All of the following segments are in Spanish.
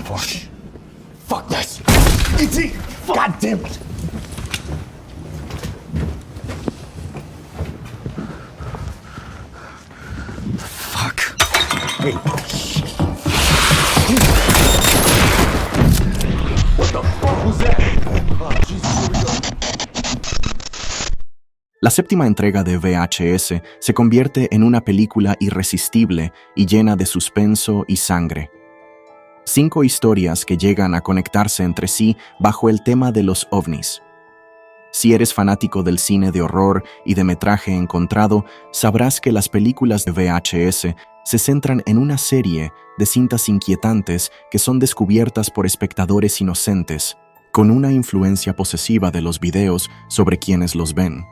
for? Fuck this. E.T. God damn it. Fuck. Hey. What the fuck was that? Oh, Jesus, here we go. La séptima entrega de VHS se convierte en una película irresistible y llena de suspenso y sangre. 5 historias que llegan a conectarse entre sí bajo el tema de los ovnis. Si eres fanático del cine de horror y de metraje encontrado, sabrás que las películas de VHS se centran en una serie de cintas inquietantes que son descubiertas por espectadores inocentes, con una influencia posesiva de los videos sobre quienes los ven.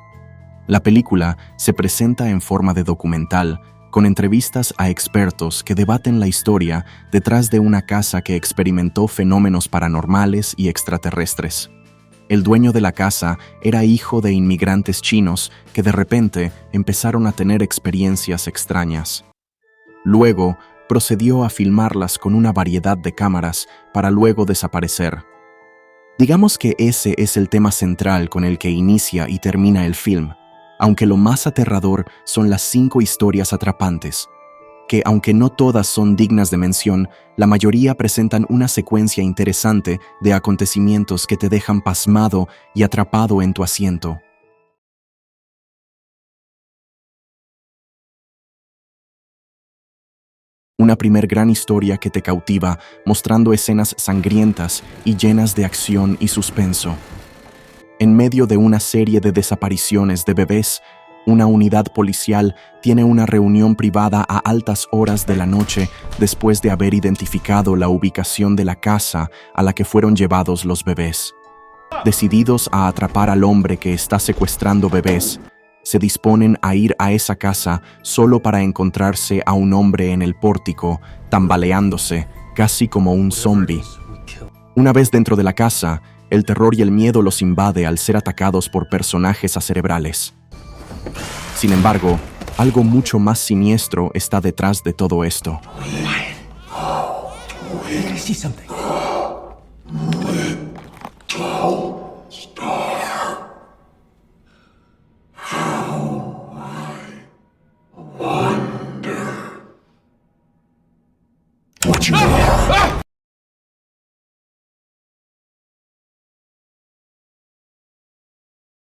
La película se presenta en forma de documental, con entrevistas a expertos que debaten la historia detrás de una casa que experimentó fenómenos paranormales y extraterrestres. El dueño de la casa era hijo de inmigrantes chinos que de repente empezaron a tener experiencias extrañas. Luego, procedió a filmarlas con una variedad de cámaras para luego desaparecer. Digamos que ese es el tema central con el que inicia y termina el film, aunque lo más aterrador son las 5 historias atrapantes, que aunque no todas son dignas de mención, la mayoría presentan una secuencia interesante de acontecimientos que te dejan pasmado y atrapado en tu asiento. Una primer gran historia que te cautiva, mostrando escenas sangrientas y llenas de acción y suspenso. En medio de una serie de desapariciones de bebés, una unidad policial tiene una reunión privada a altas horas de la noche después de haber identificado la ubicación de la casa a la que fueron llevados los bebés. Decididos a atrapar al hombre que está secuestrando bebés, se disponen a ir a esa casa solo para encontrarse a un hombre en el pórtico, tambaleándose, casi como un zombi. Una vez dentro de la casa, el terror y el miedo los invade al ser atacados por personajes acerebrales. Sin embargo, algo mucho más siniestro está detrás de todo esto.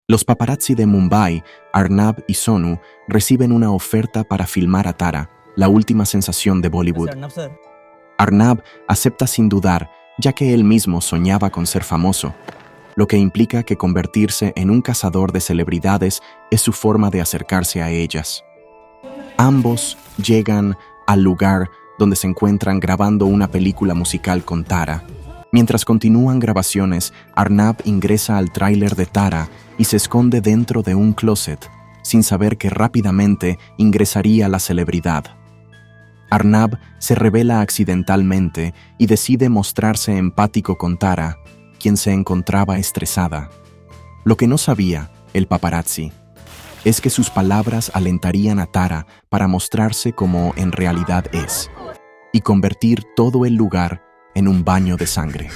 Los paparazzi de Mumbai, Arnab y Sonu, reciben una oferta para filmar a Tara, la última sensación de Bollywood. Arnab acepta sin dudar, ya que él mismo soñaba con ser famoso, lo que implica que convertirse en un cazador de celebridades es su forma de acercarse a ellas. Ambos llegan al lugar donde se encuentran grabando una película musical con Tara. Mientras continúan grabaciones, Arnab ingresa al tráiler de Tara y se esconde dentro de un closet, sin saber que rápidamente ingresaría la celebridad. Arnab se revela accidentalmente y decide mostrarse empático con Tara, quien se encontraba estresada. Lo que no sabía el paparazzi es que sus palabras alentarían a Tara para mostrarse como en realidad es, y convertir todo el lugar en un baño de sangre.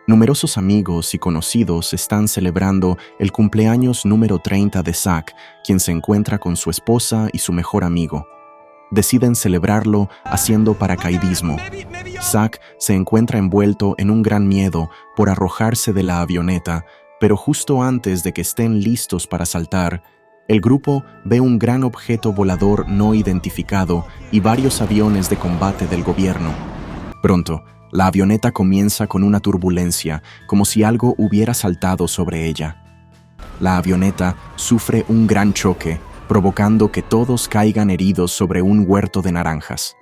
Numerosos amigos y conocidos están celebrando el cumpleaños número 30 de Zack, quien se encuentra con su esposa y su mejor amigo. Deciden celebrarlo haciendo paracaidismo. Zack se encuentra envuelto en un gran miedo por arrojarse de la avioneta, pero justo antes de que estén listos para saltar, el grupo ve un gran objeto volador no identificado y varios aviones de combate del gobierno. Pronto, la avioneta comienza con una turbulencia, como si algo hubiera saltado sobre ella. La avioneta sufre un gran choque, provocando que todos caigan heridos sobre un huerto de naranjas.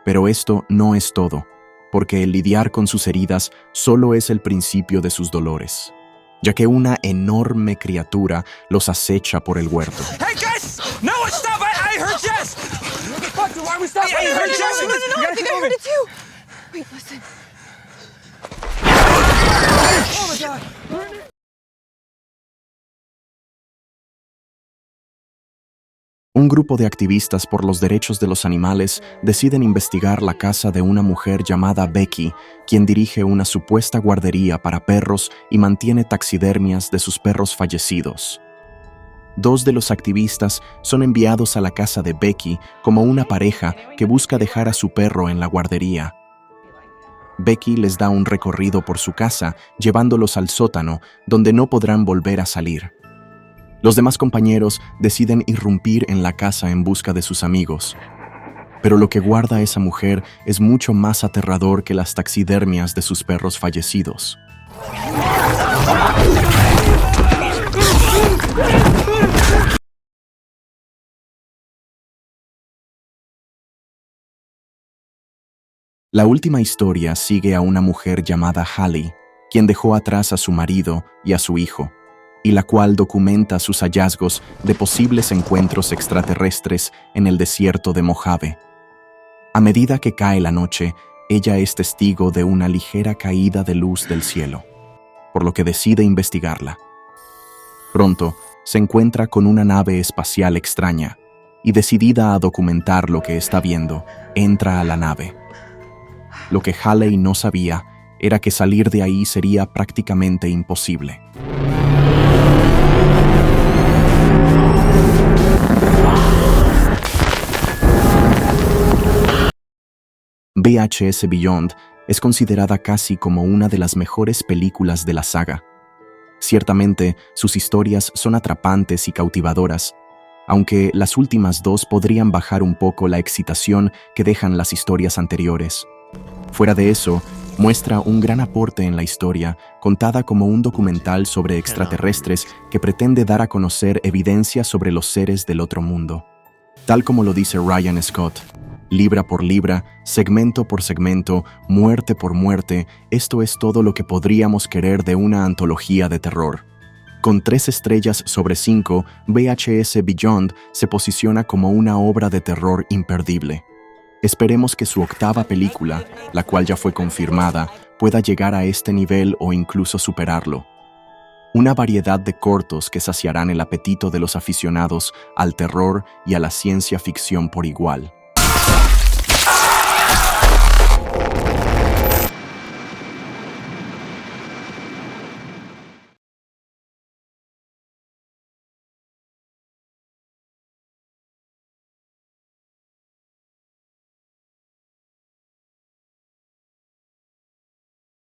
Pero esto no es todo, porque el lidiar con sus heridas solo es el principio de sus dolores, ya que una enorme criatura los acecha por el huerto. Hey guys! No, stop! I heard Jess! What the fuck? Why are we stopping? I heard Jess! No, I think I heard it too! Wait, listen. Un grupo de activistas por los derechos de los animales deciden investigar la casa de una mujer llamada Becky, quien dirige una supuesta guardería para perros y mantiene taxidermias de sus perros fallecidos. Dos de los activistas son enviados a la casa de Becky como una pareja que busca dejar a su perro en la guardería. Becky les da un recorrido por su casa, llevándolos al sótano, donde no podrán volver a salir. Los demás compañeros deciden irrumpir en la casa en busca de sus amigos. Pero lo que guarda esa mujer es mucho más aterrador que las taxidermias de sus perros fallecidos. La última historia sigue a una mujer llamada Hallie, quien dejó atrás a su marido y a su hijo, y la cual documenta sus hallazgos de posibles encuentros extraterrestres en el desierto de Mojave. A medida que cae la noche, ella es testigo de una ligera caída de luz del cielo, por lo que decide investigarla. Pronto, se encuentra con una nave espacial extraña, y decidida a documentar lo que está viendo, entra a la nave. Lo que Hallie no sabía era que salir de ahí sería prácticamente imposible. VHS Beyond es considerada casi como una de las mejores películas de la saga. Ciertamente, sus historias son atrapantes y cautivadoras, aunque las últimas dos podrían bajar un poco la excitación que dejan las historias anteriores. Fuera de eso, muestra un gran aporte en la historia, contada como un documental sobre extraterrestres que pretende dar a conocer evidencia sobre los seres del otro mundo. Tal como lo dice Ryan Scott, libra por libra, segmento por segmento, muerte por muerte, esto es todo lo que podríamos querer de una antología de terror. Con 3 estrellas sobre 5, VHS Beyond se posiciona como una obra de terror imperdible. Esperemos que su 8ª película, la cual ya fue confirmada, pueda llegar a este nivel o incluso superarlo. Una variedad de cortos que saciarán el apetito de los aficionados al terror y a la ciencia ficción por igual.